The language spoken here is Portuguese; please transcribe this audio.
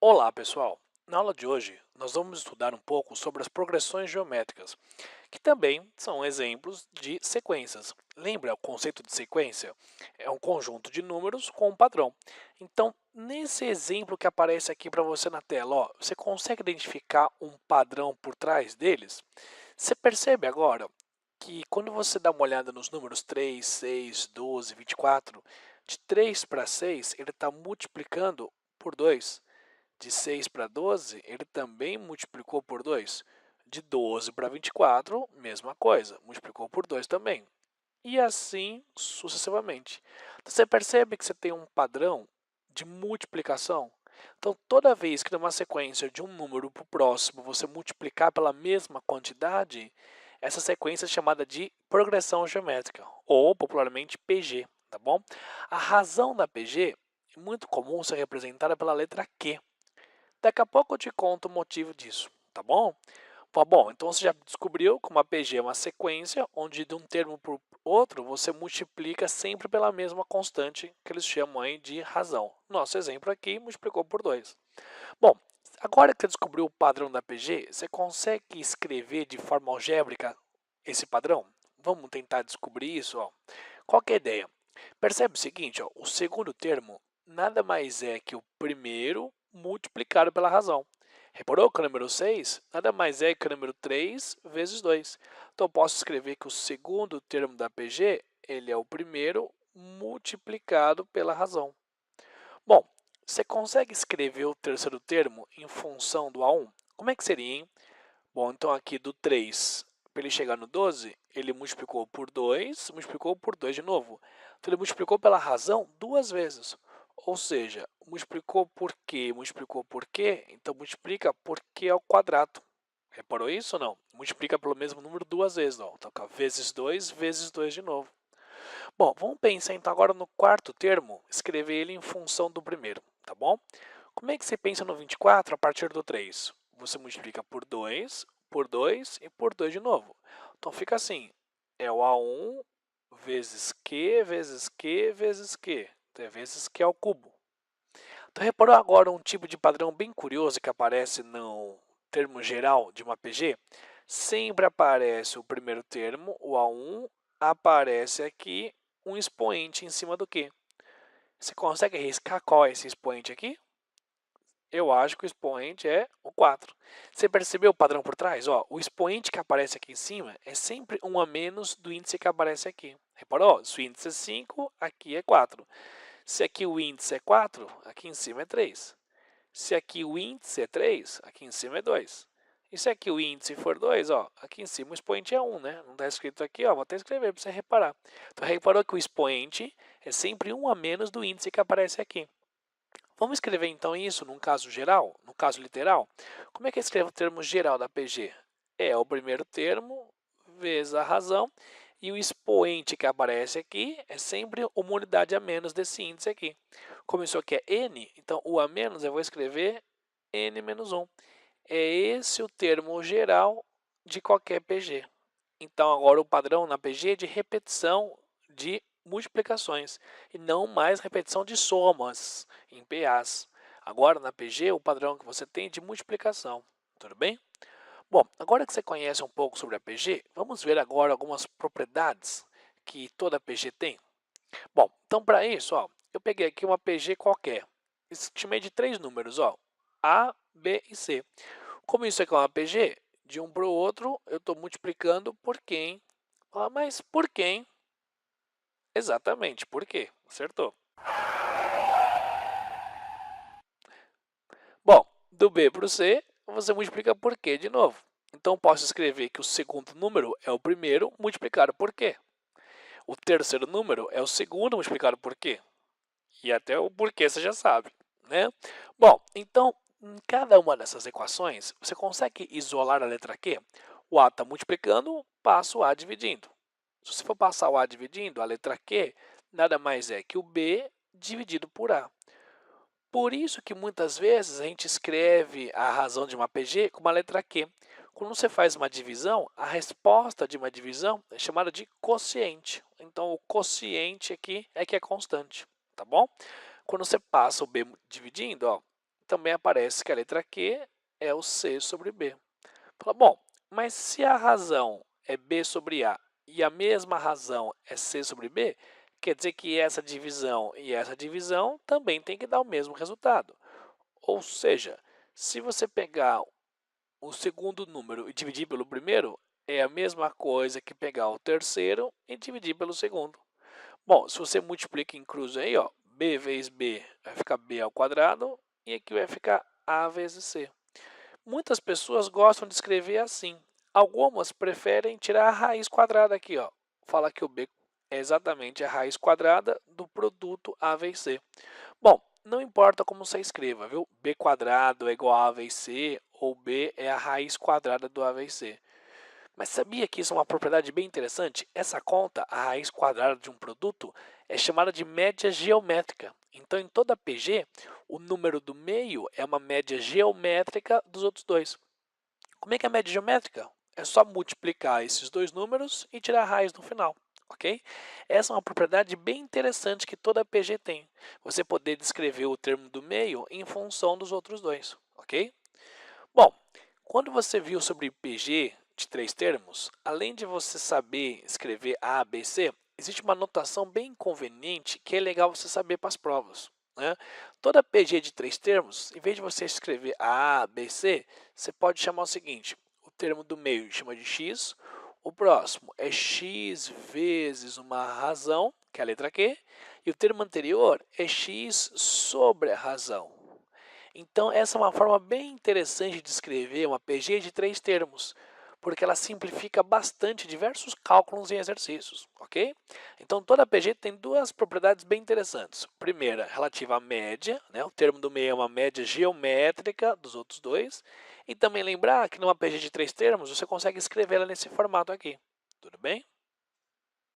Olá, pessoal! Na aula de hoje, nós vamos estudar um pouco sobre as progressões geométricas, que também são exemplos de sequências. Lembra o conceito de sequência? É um conjunto de números com um padrão. Então, nesse exemplo que aparece aqui para você na tela, ó, você consegue identificar um padrão por trás deles? Você percebe agora que quando você dá uma olhada nos números 3, 6, 12, 24, de 3 para 6, ele está multiplicando por 2. De 6 para 12, ele também multiplicou por 2. De 12 para 24, mesma coisa, multiplicou por 2 também. E assim sucessivamente. Então, você percebe que você tem um padrão de multiplicação? Então, toda vez que numa sequência de um número para o próximo você multiplicar pela mesma quantidade, essa sequência é chamada de progressão geométrica, ou popularmente PG, tá bom? A razão da PG é muito comum ser representada pela letra Q. Daqui a pouco eu te conto o motivo disso, tá bom? Bom, então você já descobriu que uma PG é uma sequência onde de um termo para o outro você multiplica sempre pela mesma constante que eles chamam aí de razão. Nosso exemplo aqui multiplicou por 2. Bom, agora que você descobriu o padrão da PG, você consegue escrever de forma algébrica esse padrão? Vamos tentar descobrir isso, ó. Qual que é a ideia? Percebe o seguinte, ó, o segundo termo nada mais é que o primeiro multiplicado pela razão. Reparou que o número 6 nada mais é que o número 3 vezes 2. Então, eu posso escrever que o segundo termo da PG ele é o primeiro multiplicado pela razão. Bom, você consegue escrever o terceiro termo em função do A1? Como é que seria, hein? Bom, então aqui do 3, para ele chegar no 12, ele multiplicou por 2, multiplicou por 2 de novo. Então, ele multiplicou pela razão duas vezes. Ou seja, multiplicou por quê? Multiplicou por quê? Então, multiplica por quê ao quadrado. Reparou isso ou não? Multiplica pelo mesmo número duas vezes. Não. Então, vezes 2 de novo. Bom, vamos pensar então agora no quarto termo, escrever ele em função do primeiro, tá bom? Como é que você pensa no 24 a partir do 3? Você multiplica por 2 e por 2 de novo. Então, fica assim, é o A1 vezes Q, vezes Q, vezes Q. Então, é vezes Q ao cubo. Então, reparou agora um tipo de padrão bem curioso que aparece no termo geral de uma PG? Sempre aparece o primeiro termo, o A1, aparece aqui um expoente em cima do Q. Você consegue arriscar qual é esse expoente aqui? Eu acho que o expoente é o 4. Você percebeu o padrão por trás? Ó, o expoente que aparece aqui em cima é sempre um a menos do índice que aparece aqui. Reparou? Se o índice é 5, aqui é 4. Se aqui o índice é 4, aqui em cima é 3. Se aqui o índice é 3, aqui em cima é 2. E se aqui o índice for 2, ó, aqui em cima o expoente é 1, né? Não está escrito aqui, ó, vou até escrever para você reparar. Então, reparou que o expoente é sempre um a menos do índice que aparece aqui. Vamos escrever então isso num caso geral, no caso literal? Como é que eu escrevo o termo geral da PG? É o primeiro termo vezes a razão e o expoente que aparece aqui é sempre uma unidade a menos desse índice aqui. Como isso aqui é n, então o a menos eu vou escrever n menos 1. É esse o termo geral de qualquer PG. Então, agora o padrão na PG é de repetição de multiplicações e não mais repetição de somas em PAs. Agora, na PG, o padrão que você tem é de multiplicação. Tudo bem? Bom, agora que você conhece um pouco sobre a PG, vamos ver agora algumas propriedades que toda PG tem. Bom, então para isso, ó, eu peguei aqui uma PG qualquer. Estimei de três números, ó, A, B e C. Como isso aqui é uma PG, de um para o outro, eu estou multiplicando por quem? Ah, mas por quem? Exatamente, por quê? Acertou. Bom, do B para o C, você multiplica por quê de novo. Então, posso escrever que o segundo número é o primeiro multiplicado por quê. O terceiro número é o segundo multiplicado por quê. E até o porquê você já sabe, né? Bom, então, em cada uma dessas equações, você consegue isolar a letra Q? O A está multiplicando, passa o A dividindo. Se você for passar o A dividindo, a letra Q nada mais é que o B dividido por A. Por isso que muitas vezes a gente escreve a razão de uma PG com uma letra Q. Quando você faz uma divisão, a resposta de uma divisão é chamada de quociente. Então, o quociente aqui é que é constante, tá bom? Quando você passa o B dividindo, ó, também aparece que a letra Q é o C sobre B. Fala, bom, mas se a razão é B sobre A e a mesma razão é C sobre B, quer dizer que essa divisão e essa divisão também tem que dar o mesmo resultado. Ou seja, se você pegar o segundo número e dividir pelo primeiro, é a mesma coisa que pegar o terceiro e dividir pelo segundo. Bom, se você multiplica em cruz aí, ó, b vezes b vai ficar b ao quadrado e aqui vai ficar a vezes c. Muitas pessoas gostam de escrever assim. Algumas preferem tirar a raiz quadrada aqui, ó. Fala que o b é exatamente a raiz quadrada do produto a vezes c. Bom, não importa como você escreva, viu? B quadrado é igual a vezes c ou b é a raiz quadrada do a vezes c. Mas sabia que isso é uma propriedade bem interessante? Essa conta, a raiz quadrada de um produto, é chamada de média geométrica. Então, em toda PG, o número do meio é uma média geométrica dos outros dois. Como é que é a média geométrica? É só multiplicar esses dois números e tirar a raiz no final, ok? Essa é uma propriedade bem interessante que toda PG tem. Você poder descrever o termo do meio em função dos outros dois, ok? Bom, quando você viu sobre PG de três termos, além de você saber escrever A, B, C, existe uma notação bem conveniente que é legal você saber para as provas, né? Toda PG de três termos, em vez de você escrever A, B, C, você pode chamar o seguinte: o termo do meio chama de x, o próximo é x vezes uma razão, que é a letra Q, e o termo anterior é x sobre a razão. Então, essa é uma forma bem interessante de escrever uma PG de três termos, porque ela simplifica bastante diversos cálculos em exercícios, ok? Então, toda PG tem duas propriedades bem interessantes. Primeira, relativa à média, né? O termo do meio é uma média geométrica dos outros dois. E também lembrar que numa PG de três termos, você consegue escrevê-la nesse formato aqui. Tudo bem?